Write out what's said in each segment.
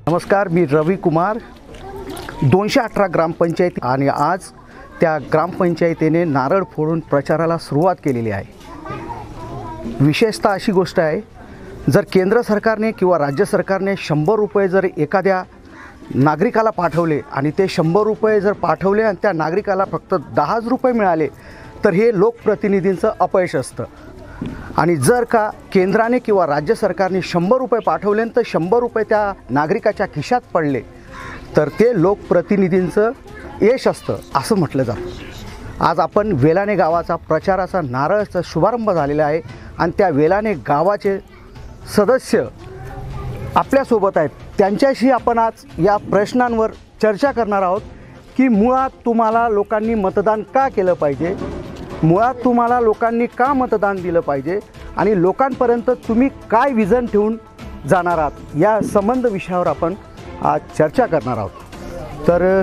नमस्कार, मी रवी कुमार. 218 ग्रामपंचायत आणि आज त्या ग्रामपंचायतीने नारळ फोडून प्रचाराला सुरुवात केलेली आहे. विशेषतः अशी गोष्ट आहे, जर केंद्र सरकारने किंवा राज्य सरकारने 100 रुपये जर एखाद्या नागरिकाला पाठवले आणि ते 100 रुपये जर पाठवले आणि त्या नागरिकाला फक्त 10 रुपये मिळाले तर हे लोकप्रतिनिधींचं अपयश असतं. आणि जर का केंद्राने किंवा राज्य सरकारने 100 रुपये पाठवले तर 100 रुपये त्या नागरिकाच्या खिशात पडले तर ते लोकप्रतिनिधींचं यश असतं असं म्हटलं जातं. आज आपण वेलाणे गावाचा प्रचाराचा नारळाचा शुभारंभ झालेला आहे आणि त्या वेलाणे गावाचे सदस्य आपल्यासोबत आहेत. त्यांच्याशी आपण आज या प्रश्नांवर चर्चा करणार आहोत की मुळात तुम्हाला लोकांनी मतदान का केलं पाहिजे, मुळात तुम्हाला लोकांनी का मतदान दिलं पाहिजे आणि लोकांपर्यंत तुम्ही काय विजन ठेवून जाणार आहात, या संबंध विषयावर आपण आज चर्चा करणार आहोत. तर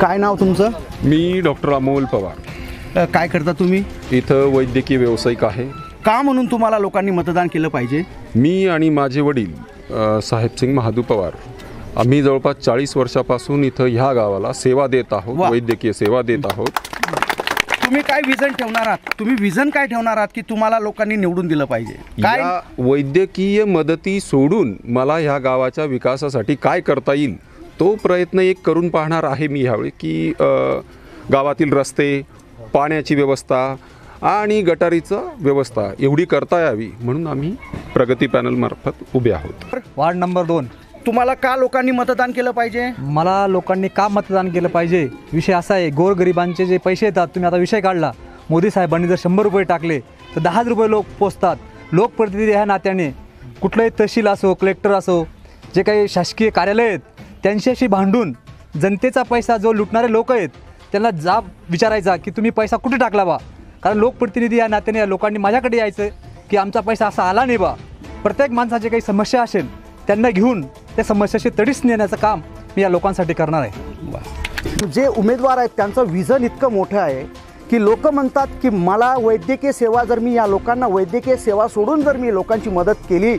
काय नाव तुमचं? मी डॉक्टर अमोल पवार. काय करता तुम्ही? इथं वैद्यकीय व्यावसायिक आहे. का म्हणून तुम्हाला लोकांनी मतदान केलं पाहिजे? मी आणि माझे वडील साहेबसिंग महादू पवार, आम्ही जवळपास 40 वर्षापासून इथं ह्या गावाला सेवा देत आहोत, वैद्यकीय सेवा देत आहोत. तुम्ही काय विजन ठेवणार आहात? तुम्ही विजन काय ठेवणार आहात की तुम्हाला लोकांनी निवडून दिलं पाहिजे? काय वैद्यकीय मदती सोडून मला ह्या गावाच्या विकासासाठी काय करता येईल तो प्रयत्न एक करून पाहणार आहे मी ह्यावेळी, की गावातील रस्ते, पाण्याची व्यवस्था आणि गटारीचं व्यवस्था एवढी करता यावी म्हणून आम्ही प्रगती पॅनलमार्फत उभे आहोत. Ward number 2. तुम्हाला का लोकांनी मतदान केलं पाहिजे? मला लोकांनी का मतदान केलं पाहिजे, विषय असा आहे, गोरगरिबांचे जे पैसे येतात, तुम्ही आता विषय काढला, मोदी साहेबांनी जर 100 रुपये टाकले तर 10 रुपये लोक पोचतात. लोकप्रतिनिधी ह्या नात्याने कुठलंही तहसील असो, कलेक्टर असो, जे काही शासकीय कार्यालय आहेत त्यांच्याशी भांडून जनतेचा पैसा जो लुटणारे लोक आहेत त्यांना जाब विचारायचा की तुम्ही पैसा कुठे टाकला बा. कारण लोकप्रतिनिधी या नात्याने या लोकांनी माझ्याकडे यायचं की आमचा पैसा असा आला नाही बा. प्रत्येक माणसाची काही समस्या असेल त्यांना घेऊन त्या समस्याशी तडीस नेण्याचं काम मी या लोकांसाठी करणार आहे. जे उमेदवार आहेत त्यांचं विजन इतकं मोठं आहे की लोक म्हणतात की मला वैद्यकीय सेवा, जर मी या लोकांना वैद्यकीय सेवा सोडून जर मी लोकांची मदत केली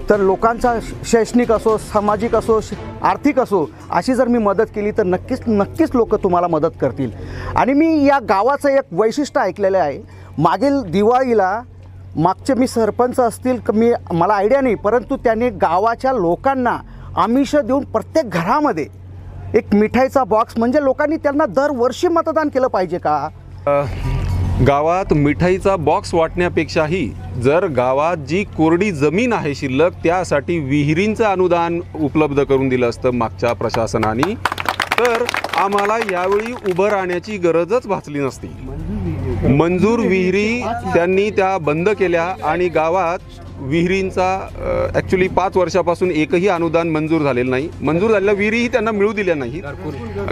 तर लोकांचा शैक्षणिक असो, सामाजिक असो, आर्थिक असो, अशी जर मी मदत केली तर नक्कीच लोक तुम्हाला मदत करतील. आणि मी या गावाचं एक वैशिष्ट्य ऐकलेलं आहे. मागील दिवाळीला मागचे मी सरपंच असतील मला आयडिया नाही, परंतु त्याने गावाच्या लोकांना आमिष देऊन प्रत्येक घरामध्ये एक मिठाईचा बॉक्स, म्हणजे लोकांनी त्यांना दरवर्षी मतदान केलं पाहिजे का? गावात मिठाईचा बॉक्स वाटण्यापेक्षाही जर गावात जी कोरडी जमीन आहे शिल्लक, त्यासाठी विहिरींचं अनुदान उपलब्ध करून दिलं असतं मागच्या प्रशासनाने, तर आम्हाला यावेळी उभं राहण्याची गरजच भासली नसती. मंजूर विहिरी त्यांनी त्या बंद केल्या आणि गावात विहिरींचा ॲक्च्युली 5 वर्षापासून एकही अनुदान मंजूर झालेलं नाही. मंजूर झालेल्या विहिरीही त्यांना मिळू दिल्या नाहीत,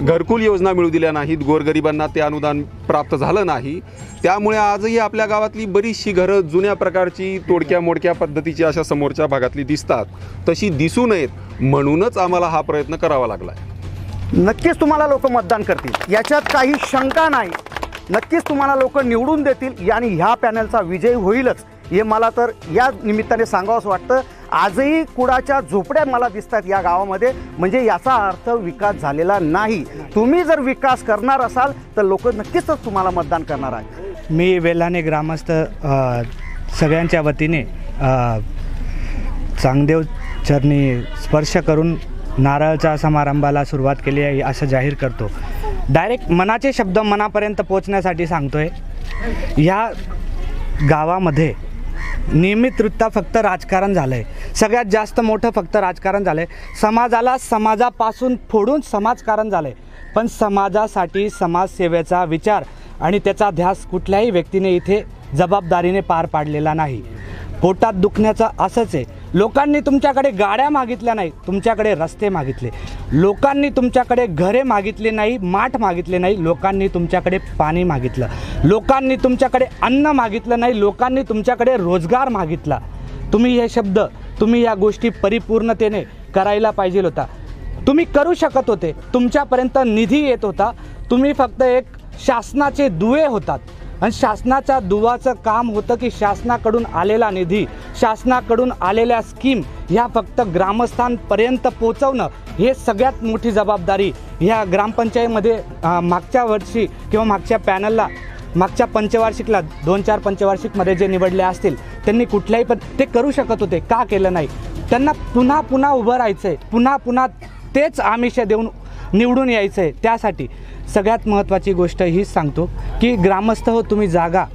घरकुल योजना मिळू दिल्या नाहीत, गोरगरिबांना ते अनुदान प्राप्त झालं नाही. त्यामुळे आजही आपल्या गावातली बरीचशी घरं जुन्या प्रकारची, तोडक्या मोडक्या पद्धतीची अशा समोरच्या भागातली दिसतात, तशी दिसू नयेत म्हणूनच आम्हाला हा प्रयत्न करावा लागला आहे. नक्कीच तुम्हाला लोक मतदान करतील, याच्यात काही शंका नाही. नक्कीच तुम्हाला लोक निवडून देतील आणि ह्या पॅनलचा विजय होईलच, हे मला तर या निमित्ताने सांगावंसं वाटतं. आजही कुडाच्या झोपड्या मला दिसतात या गावामध्ये, म्हणजे याचा अर्थ विकास झालेला नाही. तुम्ही जर विकास करणार असाल तर लोक नक्कीच तुम्हाला मतदान करणार आहेत. मी वेलाणे ग्रामस्थ सगळ्यांच्या वतीने चांगदेव चरणी स्पर्श करून नारळच्या समारंभाला सुरुवात केली आहे असं जाहीर करतो. डायरेक्ट मनाचे शब्द मनापर्यंत पोचण्यासाठी सांगतोय. ह्या गावामध्ये नियमितरित्या फक्त राजकारण झालं आहे, सगळ्यात जास्त मोठं फक्त राजकारण झालं आहे. समाजाला समाजापासून फोडून समाजकारण झालं आहे, पण समाजासाठी समाजसेवेचा विचार आणि त्याचा ध्यास कुठल्याही व्यक्तीने इथे जबाबदारीने पार पाडलेला नाही. पोटात दुखण्याचं असंच आहे, लोकांनी तुमच्याकडे गाड्या मागितल्या नाही, तुमच्याकडे रस्ते मागितले. लोकांनी तुमच्याकडे घरे मागितली नाही, माठ मागितले नाही, लोकांनी तुमच्याकडे पाणी मागितलं. लोकांनी तुमच्याकडे अन्न मागितलं नाही, लोकांनी तुमच्याकडे रोजगार मागितला. तुम्ही हे शब्द, तुम्ही या गोष्टी परिपूर्णतेने करायला पाहिजे होता. तुम्ही करू शकत होते. तुमच्यापर्यंत निधी येत होता. तुम्ही फक्त एक शासनाचे दुवे होतात आणि शासनाच्या दुवाचं काम होतं की शासनाकडून आलेला निधी, शासनाकडून आलेल्या स्कीम ह्या फक्त ग्रामस्थांपर्यंत पोचवणं, हे सगळ्यात मोठी जबाबदारी ह्या ग्रामपंचायतीमध्ये मागच्या वर्षी किंवा मागच्या पॅनलला, मागच्या पंचवार्षिकला 2-4 पंचवार्षिकमध्ये जे निवडले असतील त्यांनी कुठल्याही पण ते करू शकत होते. का केलं नाही? त्यांना पुन्हा पुन्हा उभं राहायचं आहे, पुन्हा पुन्हा तेच आमिष देऊन निवडून यायचं आहे. त्यासाठी सगळ्यात महत्त्वाची गोष्ट हीच सांगतो की ग्रामस्थ हो, तुम्ही जागा,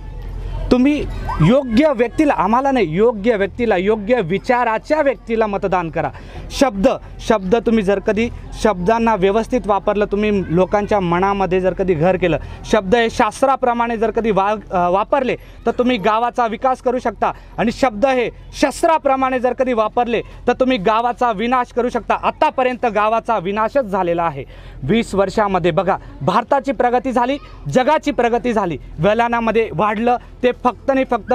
तुम्ही योग्य व्यक्तीला, आम्हाला नाही, योग्य व्यक्तीला, योग्य विचाराच्या व्यक्तीला मतदान करा. शब्द तुम्ही जर कधी शब्दांना व्यवस्थित वापरलं, तुम्ही लोकांच्या मनामध्ये जर कधी घर केलं, शब्द हे शास्त्राप्रमाणे जर कधी वापरले तर तुम्ही गावाचा विकास करू शकता. आणि शब्द हे शस्त्राप्रमाणे जर कधी वापरले तर तुम्ही गावाचा विनाश करू शकता. आतापर्यंत गावाचा विनाशच झालेला आहे. 20 वर्षामध्ये बघा, भारताची प्रगती झाली, जगाची प्रगती झाली. वेलाणामध्ये वाढलं ते फक्त आणि फक्त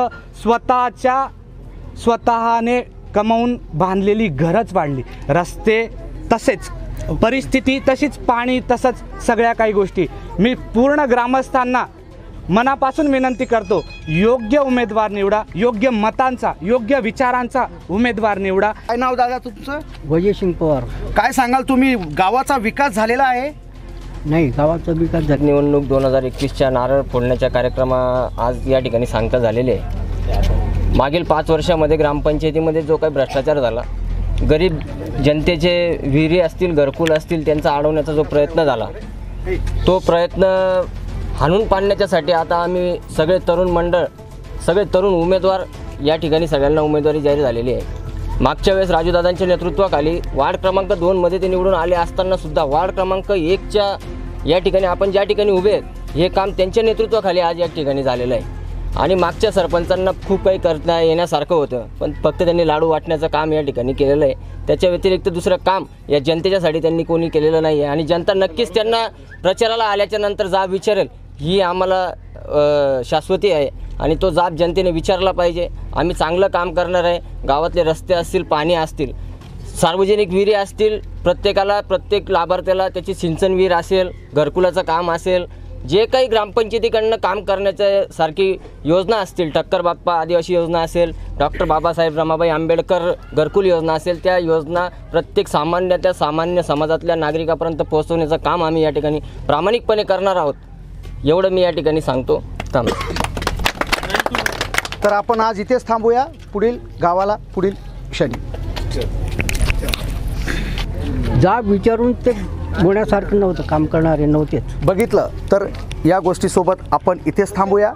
स्वतःने कमावून बांधलेली घरच वाढली. रस्ते तसेच, परिस्थिती तशीच, पाणी तसंच, सगळ्या काही गोष्टी. मी पूर्ण ग्रामस्थांना मनापासून विनंती करतो, योग्य उमेदवार निवडा, योग्य मतांचा, योग्य विचारांचा उमेदवार निवडा. काय नाव दादा तुमचं? वजयसिंग पवार. काय सांगाल तुम्ही, गावाचा विकास झालेला आहे? नाही, गावाचा विकास झाला. निवडणूक 2021च्या नारळ फोडण्याच्या कार्यक्रमा आज या ठिकाणी सांगता झालेले आहे. मागील 5 वर्षामध्ये ग्रामपंचायतीमध्ये जो काही भ्रष्टाचार झाला, गरीब जनतेचे विहिरी असतील, घरकुल असतील, त्यांचा अडवण्याचा जो प्रयत्न झाला, तो प्रयत्न हाणून पाडण्याच्यासाठी आता आम्ही सगळे तरुण मंडळ, सगळे तरुण उमेदवार या ठिकाणी सगळ्यांना उमेदवारी जाहीर झालेली आहे. मागच्या वेळेस राजूदादांच्या नेतृत्वाखाली वार्ड क्रमांक 2मध्ये ते निवडून आले असताना सुद्धा वार्ड क्रमांक 1च्या या ठिकाणी आपण ज्या ठिकाणी उभे आहेत, हे काम त्यांच्या नेतृत्वाखाली आज या ठिकाणी झालेलं आहे. आणि मागच्या सरपंचांना खूप काही करता येण्यासारखं होतं, पण फक्त त्यांनी लाडू वाटण्याचं काम या ठिकाणी केलेलं आहे. त्याच्या व्यतिरिक्त दुसरं काम या जनतेच्यासाठी त्यांनी कोणी केलेलं नाही आहे. आणि जनता नक्कीच त्यांना प्रचाराला आल्याच्या नंतर जाब विचारेल, ही आम्हाला शाश्वती आहे. आणि तो जाब जनतेने विचारला पाहिजे. आम्ही चांगलं काम करणार आहे. गावातले रस्ते असतील, पाणी असतील, सार्वजनिक विहिरी असतील, प्रत्येकाला, प्रत्येक लाभार्थ्याला त्याची सिंचन विहीर असेल, घरकुलाचं काम असेल, जे काही ग्रामपंचायतीकडनं काम करण्याच्या सारखी योजना असतील, ठक्कर बाप्पा आदिवासी योजना असेल, डॉक्टर बाबासाहेब रमाबाई आंबेडकर घरकुल योजना असेल, त्या योजना प्रत्येक सामान्य समाजातल्या नागरिकापर्यंत पोहोचवण्याचं काम आम्ही या ठिकाणी प्रामाणिकपणे करणार आहोत. एवढं मी या ठिकाणी सांगतो. तर आपण आज इथेच थांबूया. पुढील गावाला पुढील क्षणी जाब विचारून ते बोलण्यासारखं नव्हतं, काम करणारे नव्हतेच. बघितलं तर या गोष्टीसोबत आपण इथेच थांबूया.